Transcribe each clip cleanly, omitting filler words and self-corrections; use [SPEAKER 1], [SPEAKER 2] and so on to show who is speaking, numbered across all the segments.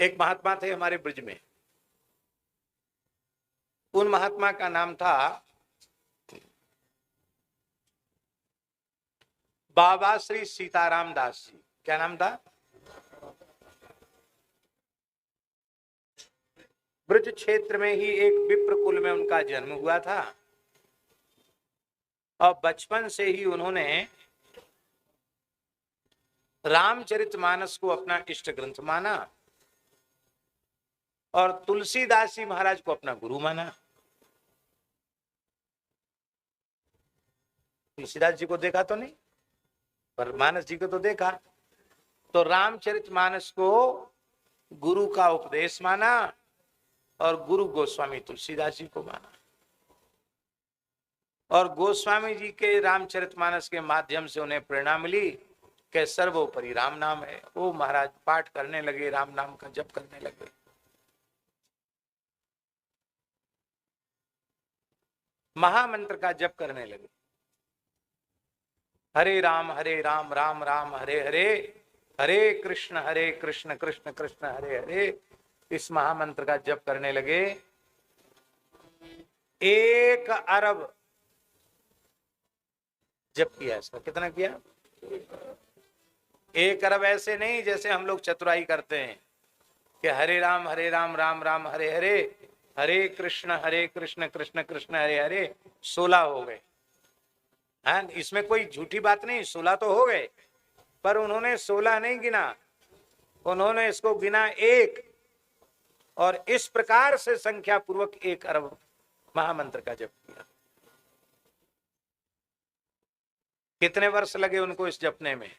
[SPEAKER 1] एक महात्मा थे हमारे ब्रज में। उन महात्मा का नाम था बाबा श्री सीताराम दास जी। क्या नाम था? ब्रज क्षेत्र में ही एक विप्र कुल में उनका जन्म हुआ था और बचपन से ही उन्होंने रामचरितमानस को अपना इष्ट ग्रंथ माना और तुलसीदास जी महाराज को अपना गुरु माना। तुलसीदास जी को देखा तो नहीं, पर मानस जी को तो देखा। तो रामचरितमानस को गुरु का उपदेश माना और गुरु गोस्वामी तुलसीदास जी को माना। और गोस्वामी जी के रामचरितमानस के माध्यम से उन्हें प्रेरणा मिली कि सर्वोपरि राम नाम है। वो महाराज पाठ करने लगे, राम नाम का जप करने लगे। महामंत्र का जप करने लगे। हरे राम राम राम हरे हरे, हरे कृष्ण कृष्ण कृष्ण हरे हरे। इस महामंत्र का जप करने लगे। 1 अरब जप किया। इसका कितना किया? 1 अरब ऐसे नहीं जैसे हम लोग चतुराई करते हैं कि हरे राम राम राम हरे हरे, हरे कृष्ण कृष्ण कृष्ण हरे हरे। 16 हो गए। हाँ, इसमें कोई झूठी बात नहीं, 16 तो हो गए, पर उन्होंने 16 नहीं गिना, उन्होंने इसको गिना 1 और इस प्रकार से संख्या पूर्वक 1 अरब महामंत्र का जप किया। कितने वर्ष लगे उनको इस जपने में?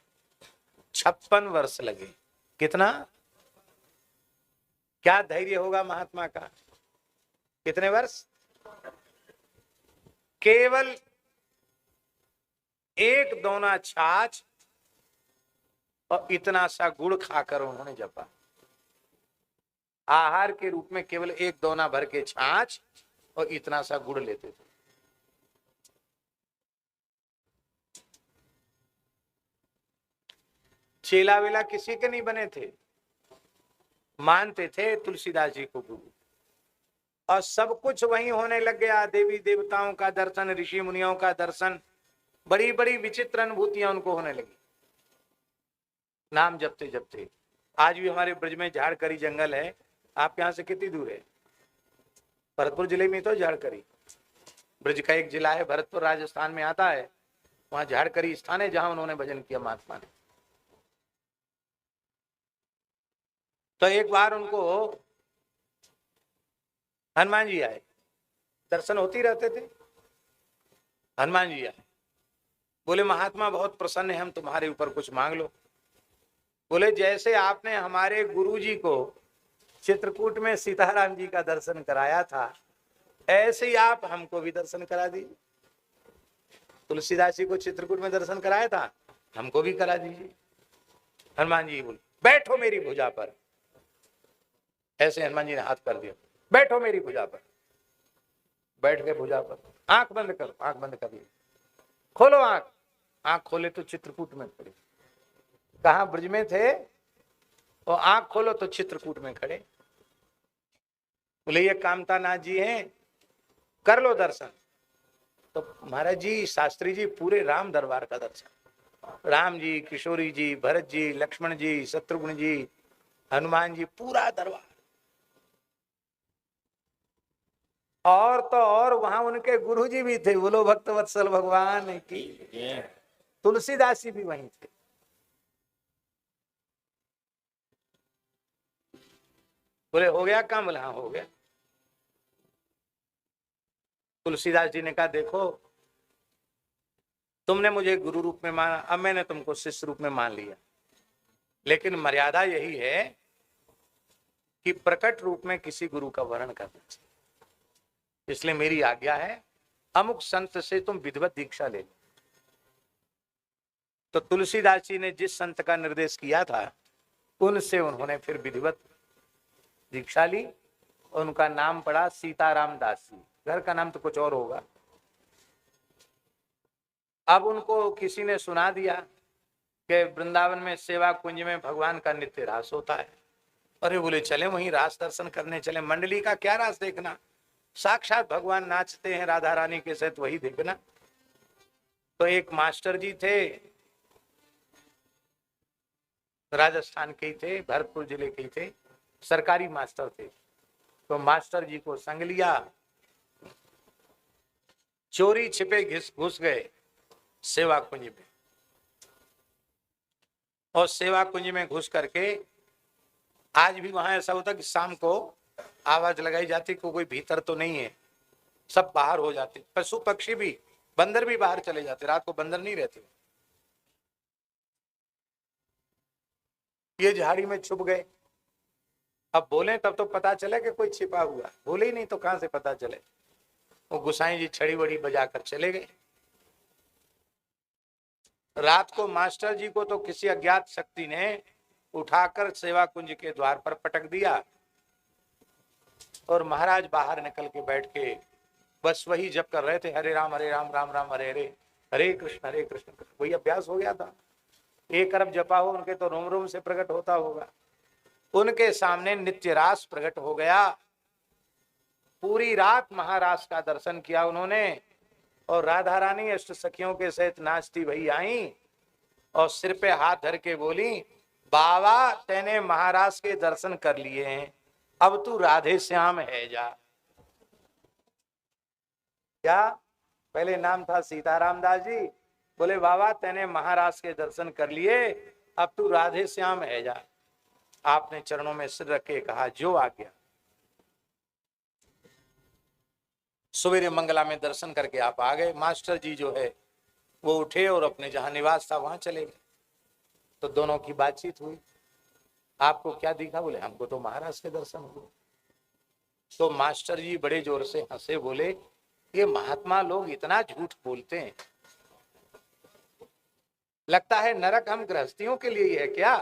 [SPEAKER 1] 56 वर्ष लगे। कितना? क्या धैर्य होगा महात्मा का? कितने वर्ष? केवल 1 दोना छाछ और इतना सा गुड़ खाकर उन्होंने जपा। आहार के रूप में केवल 1 दोना भर के छाछ और इतना सा गुड़ लेते थे। चेला वेला किसी के नहीं बने थे, मानते थे तुलसीदास जी को गुरु। और सब कुछ वहीं होने लग गया। देवी देवताओं का दर्शन, ऋषि मुनियों का दर्शन, बड़ी बड़ी विचित्र अनुभूतियां उनको होने लगी नाम जपते जपते। आज भी हमारे ब्रज में झाड़करी जंगल है। आप यहाँ से कितनी दूर है? भरतपुर जिले में तो झाड़करी ब्रज का एक जिला है, भरतपुर राजस्थान में आता है। वहां झाड़करी स्थान है जहां उन्होंने भजन किया महात्मा ने। तो एक बार उनको हनुमान जी आए, दर्शन होती रहते थे। हनुमान जी आए, बोले महात्मा बहुत प्रसन्न है, हम तुम्हारे ऊपर कुछ मांग लो। बोले जैसे आपने हमारे गुरु जी को चित्रकूट में सीताराम जी का दर्शन कराया था, ऐसे ही आप हमको भी दर्शन करा दीजिए। तुलसीदास जी को चित्रकूट में दर्शन कराया था, हमको भी करा दीजिए। हनुमान जी बोले बैठो मेरी भुजा पर। ऐसे हनुमान जी ने हाथ कर दिया, बैठो मेरी भुजा पर। बैठ गए भुजा पर। आंख बंद करो, आंख बंद कर ली। खोलो आंख। आंख खोले तो चित्रकूट में खड़े। कहां? ब्रज में थे और आंख खोलो तो चित्रकूट में खड़े। बोले ये कामता नाथ जी हैं, कर लो दर्शन। तो महाराज जी, शास्त्री जी, पूरे राम दरबार का दर्शन। राम जी, किशोरी जी, भरत जी, लक्ष्मण जी, शत्रुघ्न जी, हनुमान जी, पूरा दरबार। और तो और वहां उनके गुरु जी भी थे। बोलो भक्त वत्सल भगवान की। तुलसीदास जी भी वहीं थे। बोले हो गया काम? बोले हाँ हो गया। तुलसीदास जी ने कहा देखो, तुमने मुझे गुरु रूप में माना, अब मैंने तुमको शिष्य रूप में मान लिया, लेकिन मर्यादा यही है कि प्रकट रूप में किसी गुरु का वर्ण करना चाहिए। इसलिए मेरी आज्ञा है, अमुक संत से तुम विधिवत दीक्षा ले लो। तो तुलसीदास जी ने जिस संत का निर्देश किया था, उनसे उन्होंने फिर विधिवत दीक्षा ली। उनका नाम पड़ा सीताराम दास जी। घर का नाम तो कुछ और होगा। अब उनको किसी ने सुना दिया कि वृंदावन में सेवा कुंज में भगवान का नित्य रास होता है। अरे बोले चले वहीं रास दर्शन करने चले। मंडली का क्या रास देखना, साक्षात भगवान नाचते हैं राधा रानी के साथ, वही देखना। तो एक मास्टर जी थे, राजस्थान के ही थे, भरतपुर जिले के ही थे, सरकारी मास्टर थे। तो मास्टर जी को संग लिया, चोरी छिपे घुस गए सेवा कुंज में, और सेवा कुंज में घुस करके, आज भी वहां ऐसा होता कि शाम को आवाज लगाई जाती कि कोई भीतर तो नहीं है, सब बाहर हो जाते, पशु पक्षी भी, बंदर भी बाहर चले जाते, रात को बंदर नहीं रहते। ये झाड़ी में छुप गए, अब बोले तब तो पता चले कि कोई छिपा हुआ, बोले ही नहीं तो कहां से पता चले। वो गुसाई जी छड़ी वड़ी बजाकर चले गए। रात को मास्टर जी को तो किसी अज्ञात शक्ति ने उठाकर सेवा कुंज के द्वार पर पटक दिया, और महाराज बाहर निकल के बैठ के बस वही जप कर रहे थे, हरे राम राम राम हरे हरे, हरे कृष्ण कृष्ण। वही अभ्यास हो गया था, 1 अरब जपा हो उनके तो रोम रोम से प्रकट होता होगा। उनके सामने नित्य रास प्रकट हो गया। पूरी रात महाराज का दर्शन किया उन्होंने, और राधा रानी अष्ट सखियों के सहित नाचती भई आई, और सिर पे हाथ धर के बोली, बाबा तेने महाराज के दर्शन कर लिए हैं, अब तू राधे श्याम है जा। क्या पहले नाम था सीताराम दास जी, बोले बाबा तेने महाराज के दर्शन कर लिए, अब तू राधे श्याम है जा। आपने चरणों में सिर रख के कहा, जो आ गया। सवेरे मंगला में दर्शन करके आप आ गए। मास्टर जी जो है वो उठे और अपने जहां निवास था वहां चले गए। तो दोनों की बातचीत हुई, आपको क्या दिखा? बोले हमको तो महाराज के दर्शन हुए। तो मास्टर जी बड़े जोर से हंसे, बोले ये महात्मा लोग इतना झूठ बोलते हैं, लगता है नरक हम गृहस्थियों के लिए ही है क्या?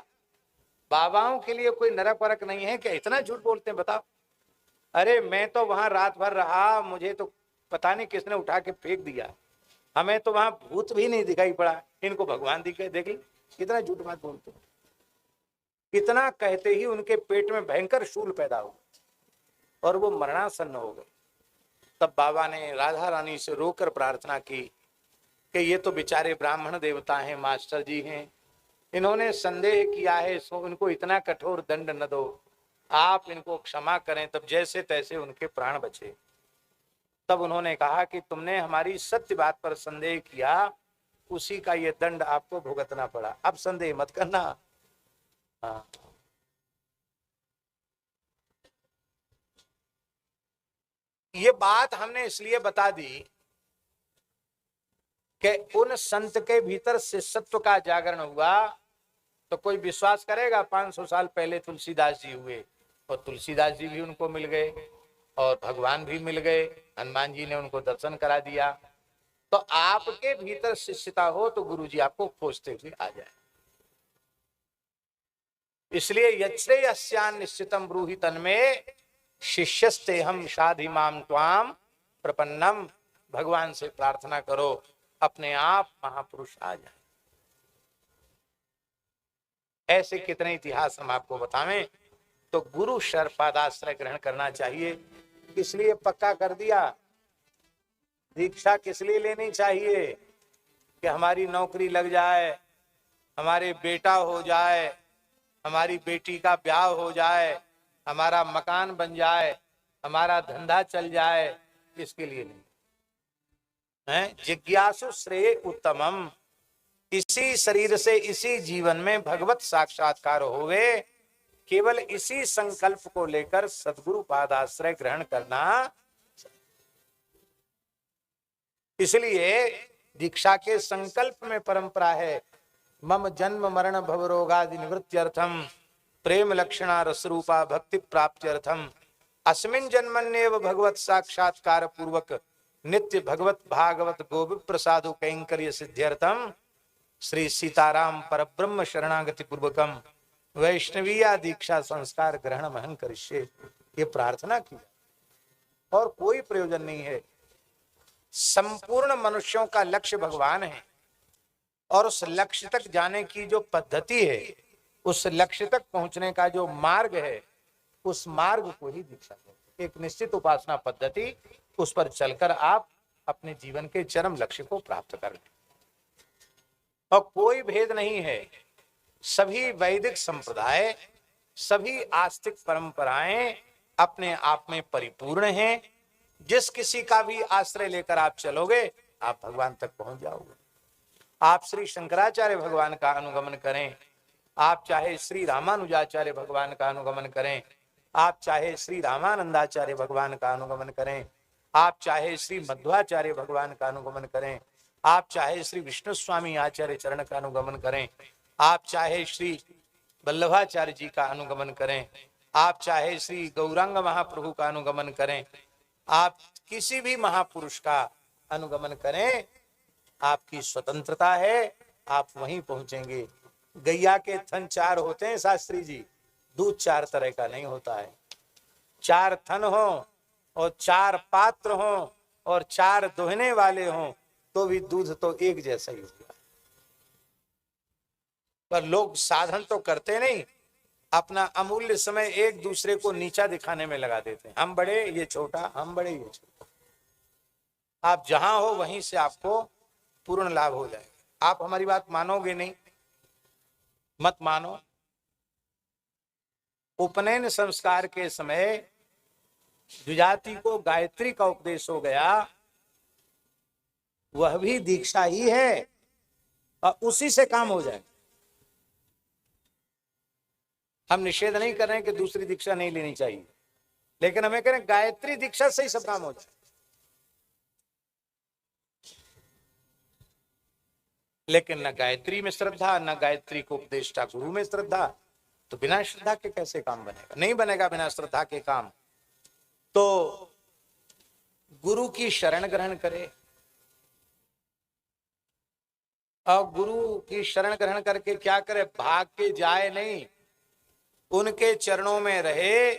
[SPEAKER 1] बाबाओं के लिए कोई नरक वरक नहीं है क्या? इतना झूठ बोलते हैं, बताओ। अरे मैं तो वहां रात भर रहा, मुझे तो पता नहीं किसने उठा के फेंक दिया, हमें तो वहां भूत भी नहीं दिखाई पड़ा, इनको भगवान दिखाई। देख ली कितना झूठ बात बोलते हैं। इतना कहते ही उनके पेट में भयंकर शूल पैदा हुआ और वो मरणासन्न हो गए। तब बाबा ने राधा रानी से रोकर प्रार्थना की कि ये तो बेचारे ब्राह्मण देवता हैं, मास्टर जी हैं, इन्होंने संदेह किया है, सो इनको इतना कठोर दंड न दो, आप इनको क्षमा करें। तब जैसे तैसे उनके प्राण बचे। तब उन्होंने कहा कि तुमने हमारी सत्य बात पर संदेह किया, उसी का ये दंड आपको भुगतना पड़ा, अब संदेह मत करना। हाँ। ये बात हमने इसलिए बता दी कि उन संत के भीतर शिष्यत्व का जागरण हुआ। तो कोई विश्वास करेगा 500 साल पहले तुलसीदास जी हुए, और तुलसीदास जी भी उनको मिल गए, और भगवान भी मिल गए, हनुमान जी ने उनको दर्शन करा दिया। तो आपके भीतर शिष्यता हो तो गुरु जी आपको खोजते हुए आ जाए। इसलिए यच्छ्रेयस्यान् निश्चितम ब्रूहि तन्मे शिष्यस्ते हम साधिमाम त्वाम प्रपन्नम। भगवान से प्रार्थना करो, अपने आप महापुरुष आ जाए। ऐसे कितने इतिहास हम आपको बतावें। तो गुरु शरपादाश्रय ग्रहण करना चाहिए। इसलिए पक्का कर दिया, दीक्षा किस लिए लेनी चाहिए? कि हमारी नौकरी लग जाए, हमारे बेटा हो जाए, हमारी बेटी का ब्याह हो जाए, हमारा मकान बन जाए, हमारा धंधा चल जाए, इसके लिए नहीं है। जिज्ञासु श्रेय उत्तमम, इसी शरीर से इसी जीवन में भगवत साक्षात्कार होवे, केवल इसी संकल्प को लेकर सद्गुरु पादाश्रय ग्रहण करना। इसलिए दीक्षा के संकल्प में परंपरा है, मम जन्म मरण भवरोगादि निवृत्त्यर्थम प्रेम लक्षणा रसरूपा भक्ति प्राप्त्यर्थम अस्मिन् जन्मन्येव भगवत साक्षात्कार पूर्वक नित्य भगवत भागवत गोविंद प्रसादु कैंकर्य सिद्ध्यर्थम श्री सीताराम परब्रह्म शरणागति पूर्वकम वैष्णवीया दीक्षा संस्कार ग्रहण महं करिष्ये। ये प्रार्थना की, और कोई प्रयोजन नहीं है। संपूर्ण मनुष्यों का लक्ष्य भगवान है, और उस लक्ष्य तक जाने की जो पद्धति है उस लक्ष्य तक पहुंचने का जो मार्ग है, उस मार्ग को ही दीक्षा कहते हैं। एक निश्चित उपासना पद्धति, उस पर चलकर आप अपने जीवन के चरम लक्ष्य को प्राप्त कर लें। और कोई भेद नहीं है, सभी वैदिक संप्रदाय, सभी आस्तिक परंपराएं अपने आप में परिपूर्ण हैं। जिस किसी का भी आश्रय लेकर आप चलोगे, आप भगवान तक पहुंच जाओगे। आप श्री शंकराचार्य भगवान का अनुगमन करें, आप चाहे श्री रामानुजाचार्य भगवान का अनुगमन करें, आप चाहे श्री रामानंदाचार्य भगवान का अनुगमन करें, आप चाहे श्री मध्वाचार्य भगवान का अनुगमन करें, आप चाहे श्री विष्णु स्वामी आचार्य चरण का अनुगमन करें, आप चाहे श्री वल्लभाचार्य जी का अनुगमन करें, आप चाहे श्री गौरांग महाप्रभु का अनुगमन करें, आप किसी भी महापुरुष का अनुगमन करें, आपकी स्वतंत्रता है, आप वहीं पहुंचेंगे। गैया के थन 4 होते हैं शास्त्री जी, दूध 4 तरह का नहीं होता है। 4 थन हो और 4 पात्र हो और 4 दोहने वाले हो तो भी दूध तो एक जैसा ही होगा। पर लोग साधन तो करते नहीं, अपना अमूल्य समय एक दूसरे को नीचा दिखाने में लगा देते हैं। हम बड़े, ये छोटा, हम बड़े, ये छोटा। आप जहां हो वहीं से आपको पूर्ण लाभ हो जाएगा। आप हमारी बात मानोगे नहीं, मत मानो। उपनयन संस्कार के समय द्विजाति को गायत्री का उपदेश हो गया, वह भी दीक्षा ही है और उसी से काम हो जाएगा। हम निषेध नहीं कर रहे हैं कि दूसरी दीक्षा नहीं लेनी चाहिए, लेकिन हमें कह रहे हैं गायत्री दीक्षा से ही सब काम हो जाए। लेकिन न गायत्री में श्रद्धा, न गायत्री को उपदेष्टा गुरु में श्रद्धा, तो बिना श्रद्धा के कैसे काम बनेगा? नहीं बनेगा बिना श्रद्धा के काम। तो गुरु की शरण ग्रहण करे और गुरु की शरण ग्रहण करके क्या करे? भाग के जाए नहीं, उनके चरणों में रहे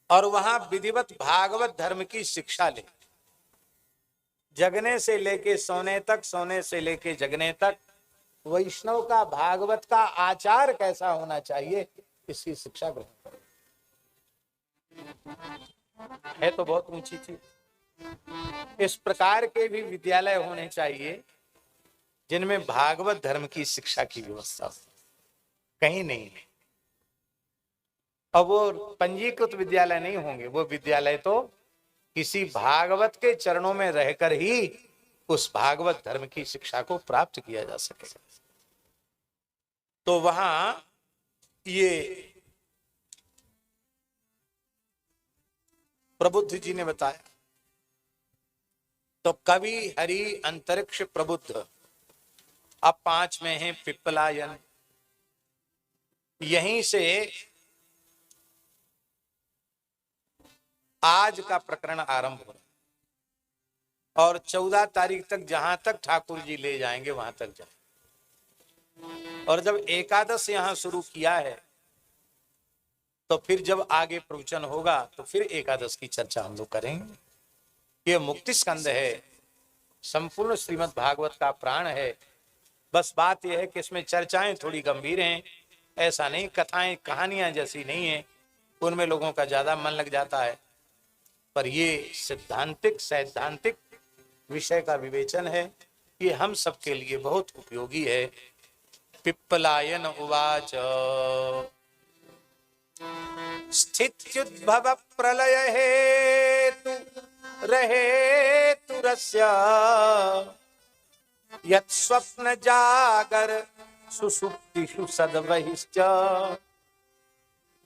[SPEAKER 1] और वहां विधिवत भागवत धर्म की शिक्षा ले। जगने से लेके सोने तक, सोने से लेके जगने तक वैष्णव का, भागवत का आचार कैसा होना चाहिए, इसकी शिक्षा ग्रहण करो। है तो बहुत ऊंची चीज। इस प्रकार के भी विद्यालय होने चाहिए जिनमें भागवत धर्म की शिक्षा की व्यवस्था हो। कहीं नहीं है। और वो पंजीकृत विद्यालय नहीं होंगे, वो विद्यालय तो किसी भागवत के चरणों में रहकर ही उस भागवत धर्म की शिक्षा को प्राप्त किया जा सके। तो वहां ये प्रबुद्ध जी ने बताया। तो कवि हरि अंतरिक्ष प्रबुद्ध, अब 5 में है पिप्पलायन। यहीं से आज का प्रकरण आरंभ हो रहा है और 14 तारीख तक जहां तक ठाकुर जी ले जाएंगे वहां तक जाए। और जब एकादश यहां शुरू किया है तो फिर जब आगे प्रवचन होगा तो फिर एकादश की चर्चा हम लोग करेंगे। ये मुक्ति स्कंद है, संपूर्ण श्रीमद् भागवत का प्राण है। बस बात यह है कि इसमें चर्चाएं थोड़ी गंभीर हैं, ऐसा नहीं कथाएं कहानियां जैसी नहीं है, उनमें लोगों का ज्यादा मन लग जाता है। पर ये सिद्धांतिक सैद्धांतिक विषय का विवेचन है, ये हम सबके लिए बहुत उपयोगी है। पिप्पलायन उवाच स्थित्युद्भव प्रलय हेतु रहेतुरस्य यत् स्वप्न जागर सुसुप्तिषु सद्वहिश्च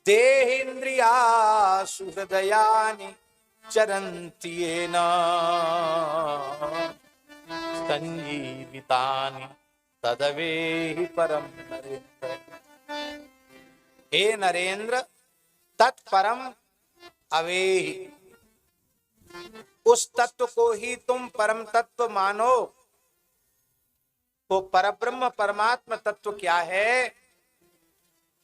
[SPEAKER 1] देहेन्द्रियासु हृदयानि चरन्ति येन संजीवितानि तदवेहि परम नरेन्द्र। हे नरेंद्र, तत्परम अवेहि, उस तत्व को ही तुम परम तत्व मानो। वो परब्रह्म परमात्मा तत्व क्या है?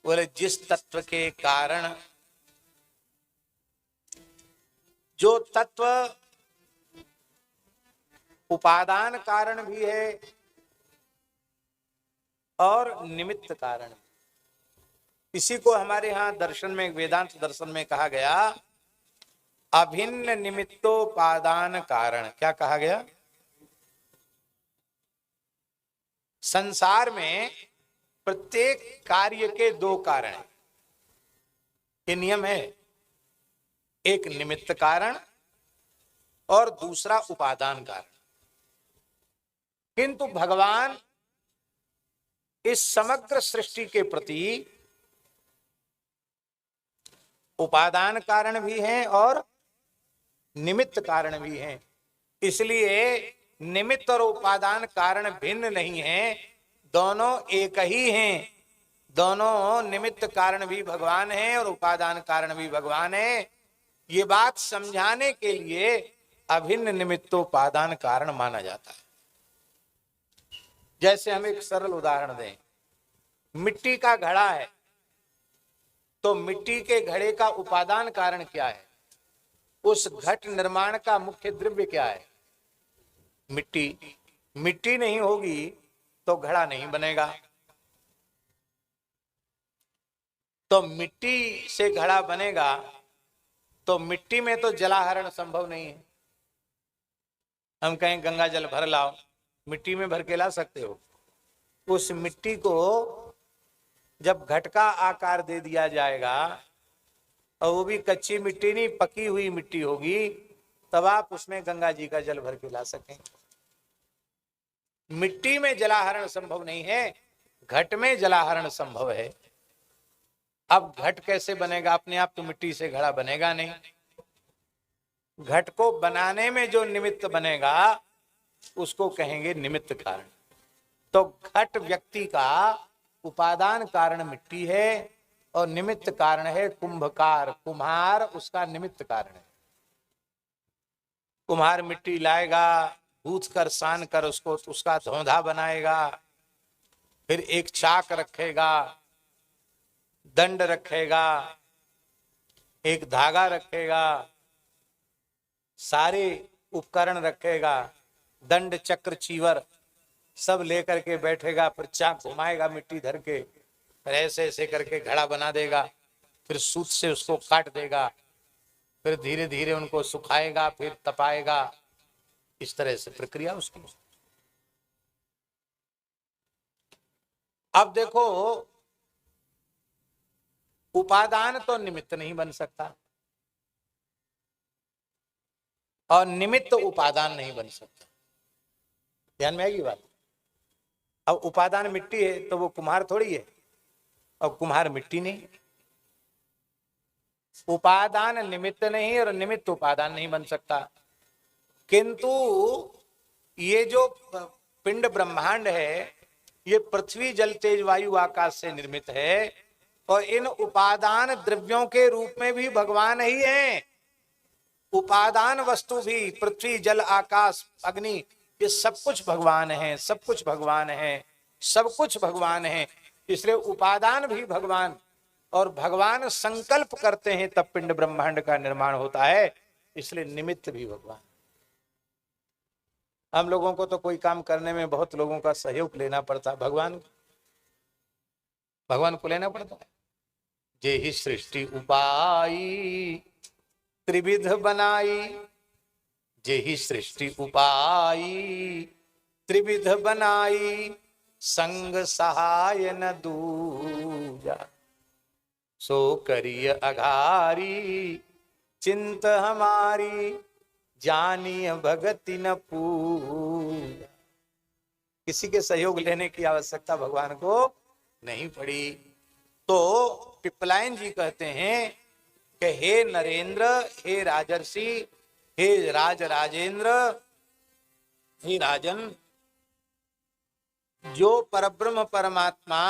[SPEAKER 1] बोले जिस तत्व के कारण, जो तत्व उपादान कारण भी है और निमित्त कारण। इसी को हमारे यहाँ दर्शन में, वेदांत दर्शन में कहा गया अभिन्न निमित्तोपादान कारण। क्या कहा गया? संसार में प्रत्येक कार्य के दो कारण हैं। ये नियम है, एक निमित्त कारण और दूसरा उपादान कारण। किंतु भगवान इस समग्र सृष्टि के प्रति उपादान कारण भी हैं और निमित्त कारण भी हैं। इसलिए निमित्त और उपादान कारण भिन्न नहीं हैं, दोनों एक ही हैं। दोनों निमित्त कारण भी भगवान हैं और उपादान कारण भी भगवान है। ये बात समझाने के लिए अभिन्न निमित्तोपादान कारण माना जाता है। जैसे हम एक सरल उदाहरण दें, मिट्टी का घड़ा है, तो मिट्टी के घड़े का उपादान कारण क्या है? उस घट निर्माण का मुख्य द्रव्य क्या है? मिट्टी। मिट्टी नहीं होगी तो घड़ा नहीं बनेगा। तो मिट्टी से घड़ा बनेगा, तो मिट्टी में तो जलाहरण संभव नहीं है। हम कहें गंगा जल भर लाओ, मिट्टी में भर के ला सकते हो? उस मिट्टी को जब घट का आकार दे दिया जाएगा, और वो भी कच्ची मिट्टी नहीं, पकी हुई मिट्टी होगी, तब आप उसमें गंगा जी का जल भर के ला सकें। मिट्टी में जलाहरण संभव नहीं है, घट में जलाहरण संभव है। अब घट कैसे बनेगा? अपने आप तो मिट्टी से घड़ा बनेगा नहीं। घट को बनाने में जो निमित्त बनेगा उसको कहेंगे निमित्त कारण। तो घट व्यक्ति का उपादान कारण मिट्टी है और निमित्त कारण है कुंभकार, कुम्हार उसका निमित्त कारण है। कुम्हार मिट्टी लाएगा, गूंथ कर सान कर उसको उसका धौंधा बनाएगा, फिर एक चाक रखेगा, दंड रखेगा, एक धागा रखेगा, सारे उपकरण रखेगा, दंड चक्र चीवर सब लेकर के बैठेगा, फिर चाक घुमाएगा मिट्टी धर के, फिर ऐसे ऐसे करके घड़ा बना देगा, फिर सूत से उसको काट देगा, फिर धीरे धीरे उनको सुखाएगा, फिर तपाएगा। इस तरह से प्रक्रिया उसकी। अब देखो, उपादान तो निमित्त नहीं बन सकता और निमित्त उपादान नहीं बन सकता। ध्यान में आएगी बात? अब उपादान मिट्टी है तो वो कुम्हार थोड़ी है, और कुम्हार मिट्टी नहीं। उपादान निमित्त नहीं और निमित्त उपादान नहीं बन सकता। किंतु ये जो पिंड ब्रह्मांड है, ये पृथ्वी जल तेज वायु आकाश से निर्मित है, और इन उपादान द्रव्यों के रूप में भी भगवान ही हैं। उपादान वस्तु भी पृथ्वी जल आकाश अग्नि, ये सब कुछ भगवान है, सब कुछ भगवान है, सब कुछ भगवान है। इसलिए उपादान भी भगवान, और भगवान संकल्प करते हैं तब पिंड ब्रह्मांड का निर्माण होता है, इसलिए निमित्त भी भगवान। हम लोगों को तो कोई काम करने में बहुत लोगों का सहयोग लेना पड़ता, भगवान को लेना पड़ता है। जे ही सृष्टि उपाई त्रिविध बनाई, जे ही सृष्टि उपाई त्रिविध बनाई, संग सहाय न दूजा, सो करिय अघारी चिंत हमारी, जानिय भगति न पूजा। किसी के सहयोग लेने की आवश्यकता भगवान को नहीं पड़ी। तो पिपलायन जी कहते हैं कि हे नरेंद्र, हे राजर्षि, हे राजेंद्र, हे राजन, जो परब्रह्म परमात्मा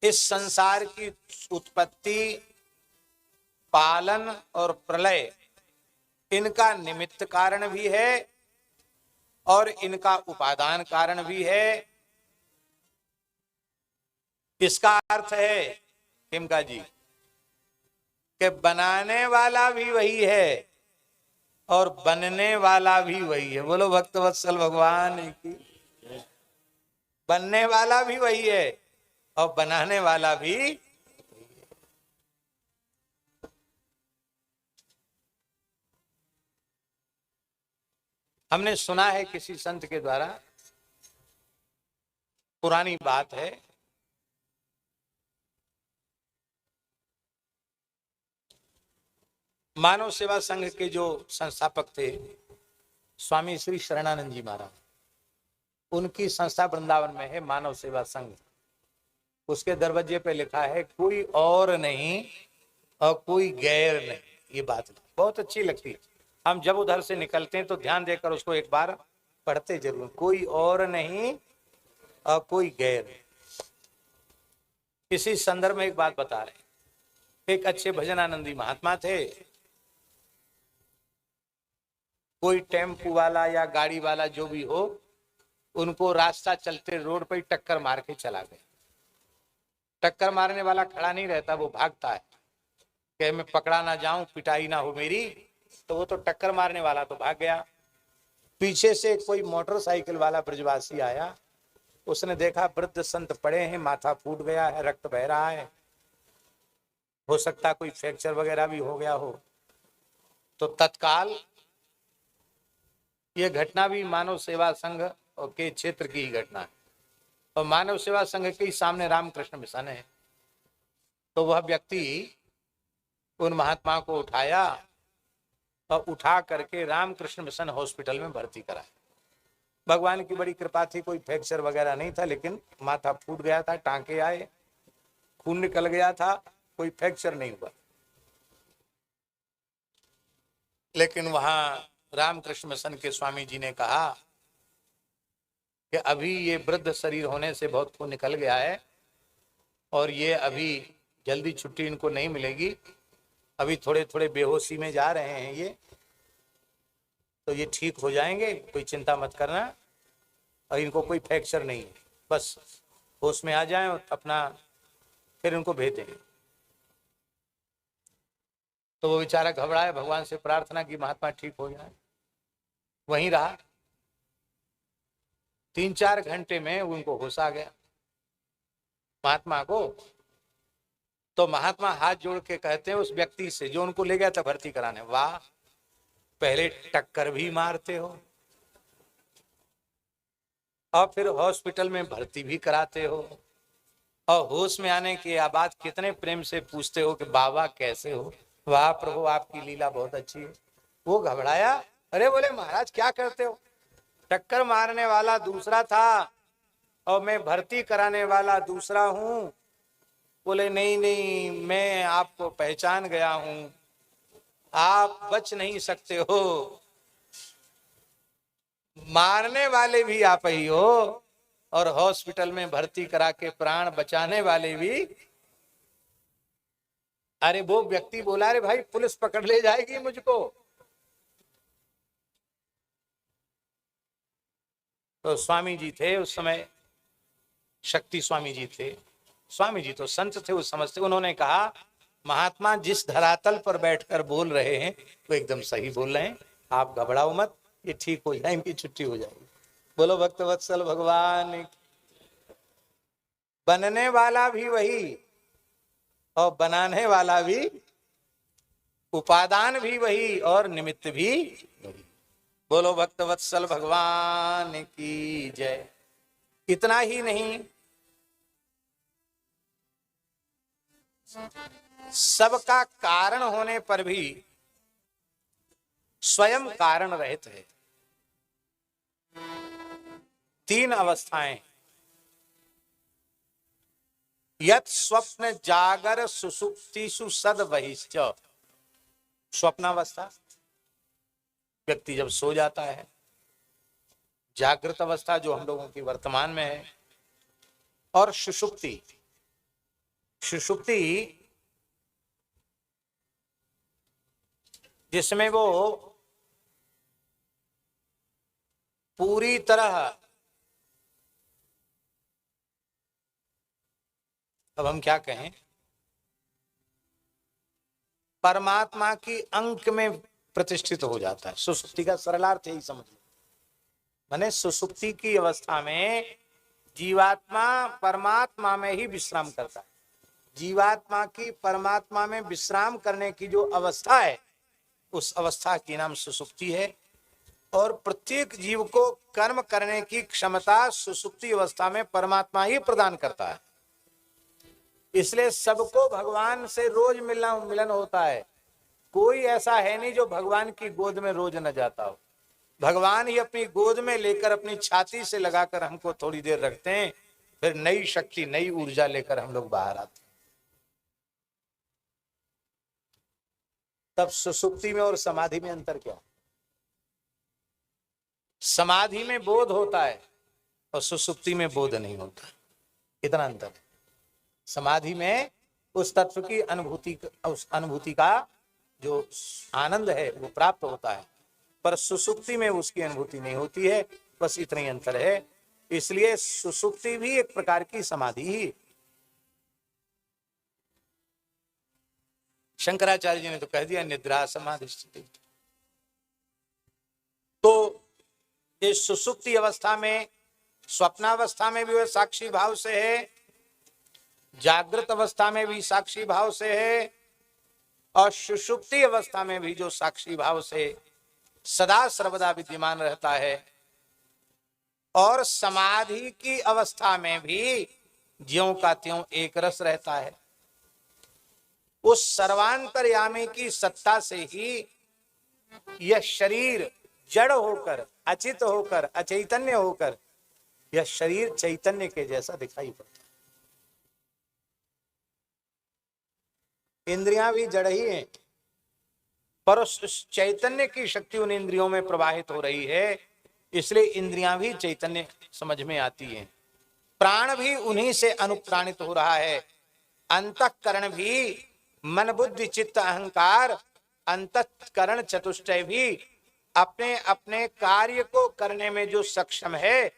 [SPEAKER 1] इस संसार की उत्पत्ति, पालन और प्रलय इनका निमित्त कारण भी है और इनका उपादान कारण भी है। इसका अर्थ है किमका जी कि बनाने वाला भी वही है और बनने वाला भी वही है। बोलो भक्तवत्सल भगवान की। बनने वाला भी वही है और बनाने वाला भी। हमने सुना है किसी संत के द्वारा, पुरानी बात है, मानव सेवा संघ के जो संस्थापक थे स्वामी श्री शरणानंद जी महाराज, उनकी संस्था वृंदावन में है मानव सेवा संघ। उसके दरवाजे पे लिखा है कोई और नहीं और कोई गैर नहीं। ये बात बहुत अच्छी लगती है। हम जब उधर से निकलते हैं तो ध्यान देकर उसको एक बार पढ़ते जरूर, कोई और नहीं और कोई गैर नहीं। इसी संदर्भ में एक बात बता रहे, एक अच्छे भजनानंदी महात्मा थे। कोई टेम्पू वाला या गाड़ी वाला जो भी हो, उनको रास्ता चलते रोड पर टक्कर मार के चला गया। टक्कर मारने वाला खड़ा नहीं रहता, वो भागता है कि मैं पकड़ा ना जाऊं, पिटाई ना हो मेरी। तो वो तो टक्कर मारने वाला तो भाग गया। पीछे से कोई मोटरसाइकिल वाला ब्रजवासी आया, उसने देखा वृद्ध संत पड़े हैं, माथा फूट गया है, रक्त बह रहा है, हो सकता कोई फ्रैक्चर वगैरह भी हो गया हो। तो तत्काल, ये घटना भी मानव सेवा संघ के क्षेत्र की ही घटना है और मानव सेवा संघ के सामने रामकृष्ण मिशन है। तो वह व्यक्ति उन महात्मा को उठाया और उठा करके रामकृष्ण मिशन हॉस्पिटल में भर्ती कराया। भगवान की बड़ी कृपा थी, कोई फ्रैक्चर वगैरह नहीं था, लेकिन माथा फूट गया था, टांके आए, खून निकल गया था, कोई फ्रैक्चर नहीं हुआ। लेकिन वहां रामकृष्ण मिशन के स्वामी जी ने कहा कि अभी ये वृद्ध शरीर होने से बहुत खून निकल गया है और ये अभी जल्दी छुट्टी इनको नहीं मिलेगी, अभी थोड़े थोड़े बेहोशी में जा रहे हैं ये, तो ये ठीक हो जाएंगे, कोई चिंता मत करना, और इनको कोई फ्रैक्चर नहीं है, बस होश में आ जाएं और अपना फिर इनको भेज देंगे। तो वो बेचारा घबराया, भगवान से प्रार्थना की महात्मा ठीक हो जाए। वहीं रहा, 3-4 घंटे में उनको होश आ गया महात्मा को। तो महात्मा हाथ जोड़ के कहते हैं उस व्यक्ति से जो उनको ले गया था भर्ती कराने, वाह, पहले टक्कर भी मारते हो और फिर हॉस्पिटल में भर्ती भी कराते हो और होश में आने के बाद कितने प्रेम से पूछते हो कि बाबा कैसे हो। वाह प्रभु, आपकी लीला बहुत अच्छी है। वो घबराया, अरे बोले महाराज क्या करते हो, टक्कर मारने वाला दूसरा था और मैं भर्ती कराने वाला दूसरा हूं। बोले नहीं नहीं, मैं आपको पहचान गया हूं, आप बच नहीं सकते हो, मारने वाले भी आप ही हो और हॉस्पिटल में भर्ती करा के प्राण बचाने वाले भी। अरे वो व्यक्ति बोला, अरे भाई पुलिस पकड़ ले जाएगी मुझको। तो स्वामी जी थे उस समय, शक्ति स्वामी जी थे, स्वामी जी तो संत थे उस समझते। उन्होंने कहा महात्मा जिस धरातल पर बैठकर बोल रहे हैं वो एकदम सही बोल रहे हैं, आप घबराओ मत, ये ठीक हो जाए, इनकी छुट्टी हो जाएगी। बोलो भक्त वत्सल भगवान। बनने वाला भी वही और बनाने वाला भी, उपादान भी वही और निमित्त भी वही। बोलो भक्त वत्सल भगवान की जय। इतना ही नहीं, सबका कारण होने पर भी स्वयं कारण रहित है। 3 अवस्थाएं, यत स्वप्न जागर सुसुप्तिषु सद बहिश्च। स्वप्नावस्था, व्यक्ति जब सो जाता है, जागृत अवस्था जो हम लोगों की वर्तमान में है, और सुषुप्ति। सुषुप्ति जिसमें वो पूरी तरह, अब हम क्या कहें, परमात्मा की अंक में प्रतिष्ठित हो जाता है। सुसुप्ति का सरलार्थ यही समझ लो, माने सुसुप्ति की अवस्था में जीवात्मा परमात्मा में ही विश्राम करता है। जीवात्मा की परमात्मा में विश्राम करने की जो अवस्था है, उस अवस्था की नाम सुसुप्ति है। और प्रत्येक जीव को कर्म करने की क्षमता सुसुप्ति अवस्था में परमात्मा ही प्रदान करता है। इसलिए सबको भगवान से रोज मिलन होता है। कोई ऐसा है नहीं जो भगवान की गोद में रोज न जाता हो। भगवान ही अपनी गोद में लेकर अपनी छाती से लगाकर हमको थोड़ी देर रखते हैं, फिर नई शक्ति नई ऊर्जा लेकर हम लोग बाहर आते हैं। तब सुसुप्ति में और समाधि में अंतर क्या? समाधि में बोध होता है और सुसुप्ति में बोध नहीं होता, इतना अंतर। समाधि में उस तत्व की अनुभूति, उस अनुभूति का जो आनंद है वो प्राप्त होता है, पर सुसुप्ति में उसकी अनुभूति नहीं होती है। बस इतना ही अंतर है। इसलिए सुसुप्ति भी एक प्रकार की समाधि ही। शंकराचार्य जी ने तो कह दिया निद्रा समाधि स्थिति। तो इस सुसुप्ति अवस्था में, स्वप्नावस्था में भी वह साक्षी भाव से है, जागृत अवस्था में भी साक्षी भाव से है, और सुषुप्ति अवस्था में भी जो साक्षी भाव से सदा सर्वदा विद्यमान रहता है, और समाधि की अवस्था में भी ज्यों का त्यों एक रस रहता है। उस सर्वांतर्यामी की सत्ता से ही यह शरीर जड़ होकर, अचित होकर, अचैतन्य होकर, यह शरीर चैतन्य के जैसा दिखाई पड़ता है। इंद्रियां भी जड़ ही हैं, पर उस चैतन्य की शक्ति उन इंद्रियों में प्रवाहित हो रही है, इसलिए इंद्रियां भी चैतन्य समझ में आती हैं। प्राण भी उन्हीं से अनुप्राणित हो रहा है। अंतःकरण भी, मन बुद्धि चित्त अहंकार, अंतःकरण चतुष्टय भी अपने अपने कार्य को करने में जो सक्षम है,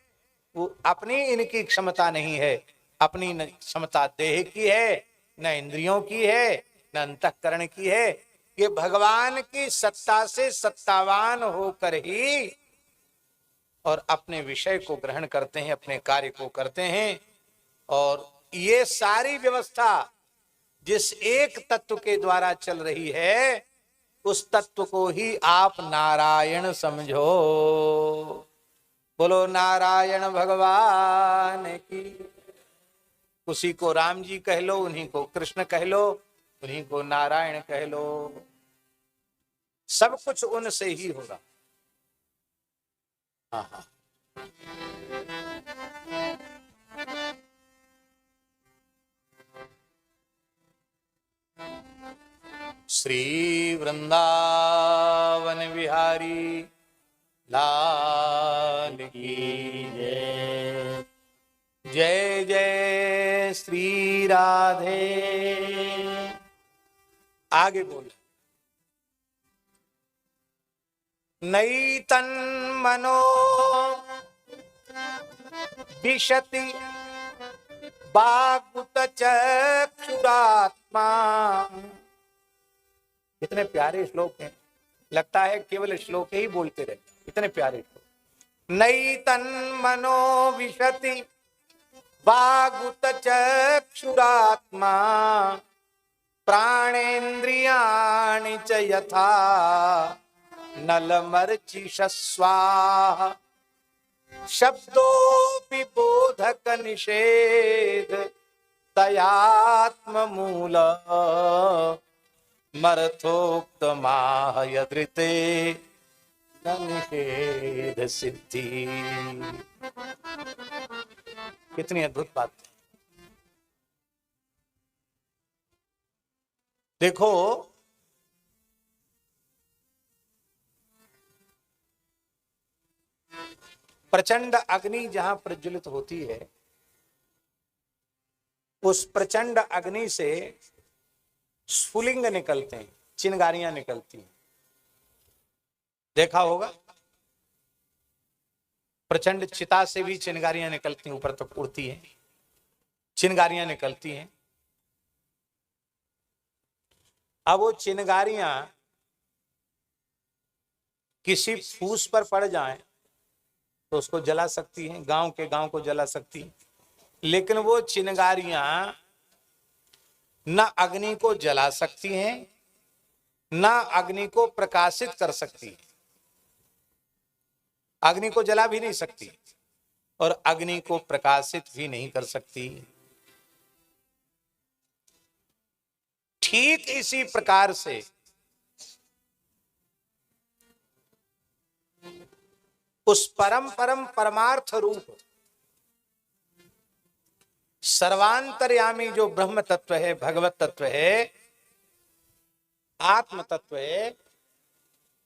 [SPEAKER 1] वो अपनी इनकी क्षमता नहीं है। अपनी क्षमता देह की है, न इंद्रियों की है, न अंतःकरण की है। ये भगवान की सत्ता से सत्तावान होकर ही और अपने विषय को ग्रहण करते हैं, अपने कार्य को करते हैं। और ये सारी व्यवस्था जिस एक तत्व के द्वारा चल रही है, उस तत्व को ही आप नारायण समझो। बोलो नारायण भगवान की। उसी को राम जी कह लो, उन्हीं को कृष्ण कह लो, उन्हीं को नारायण कह लो। सब कुछ उनसे ही होगा। हाँ हाँ। श्री वृंदावन विहारी लाल की जय। जय जय श्री राधे। आगे बोले। नई तन मनो दिशति बागुत चक्षुरात्मा। कितने प्यारे श्लोक हैं, लगता है केवल श्लोक ही बोलते रहे, इतने प्यारे श्लोक। नई तन मनो विशति बागुत चक्षुरात्मा, प्राणेन्द्रियाणि च यथा नलमर्चिषस्वाहा। शब्दोऽपि बोधक निषेध तयात्ममूल, मर्थोक्तमाह यदृते न निषेध सिद्धि। कितनी अद्भुत बात है। देखो, प्रचंड अग्नि जहां प्रज्वलित होती है, उस प्रचंड अग्नि से स्फुलिंग निकलते हैं, चिंगारियां निकलती हैं। देखा होगा, प्रचंड चिता से भी चिंगारियां निकलती हैं, ऊपर तक उड़ती हैं, चिंगारियां निकलती हैं। अब वो चिंगारियां किसी फूस पर पड़ जाएं तो उसको जला सकती हैं, गांव के गांव को जला सकती हैं। लेकिन वो चिनगारियां न अग्नि को जला सकती हैं, न अग्नि को प्रकाशित कर सकती है। अग्नि को जला भी नहीं सकती और अग्नि को प्रकाशित भी नहीं कर सकती। ठीक इसी प्रकार से उस परम परम परमार्थ रूप सर्वांतर्यामी जो ब्रह्म तत्व है, भगवत तत्व है, आत्म तत्व है,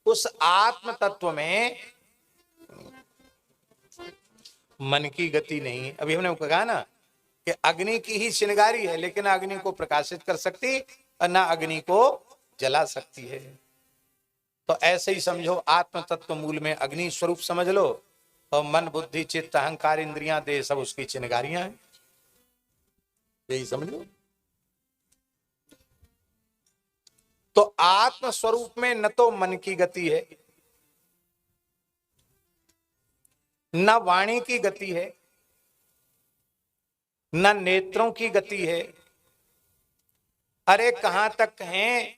[SPEAKER 1] उस आत्म तत्व में मन की गति नहीं। अभी हमने कहा ना कि अग्नि की ही चिनगारी है, लेकिन अग्नि को प्रकाशित कर सकती और ना अग्नि को जला सकती है। तो ऐसे ही समझो, आत्म तत्व मूल में अग्नि स्वरूप समझ लो, और मन बुद्धि चित्त अहंकार इंद्रियां देह सब उसकी चिनगारियां हैं, यही समझ लो। तो आत्म स्वरूप में न तो मन की गति है, न वाणी की गति है, न नेत्रों की गति है। अरे कहां तक कहें,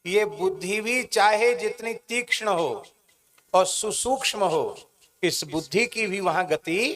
[SPEAKER 1] ये बुद्धि भी चाहे जितनी तीक्ष्ण हो और सुसूक्ष्म हो, इस बुद्धि की भी वहां गति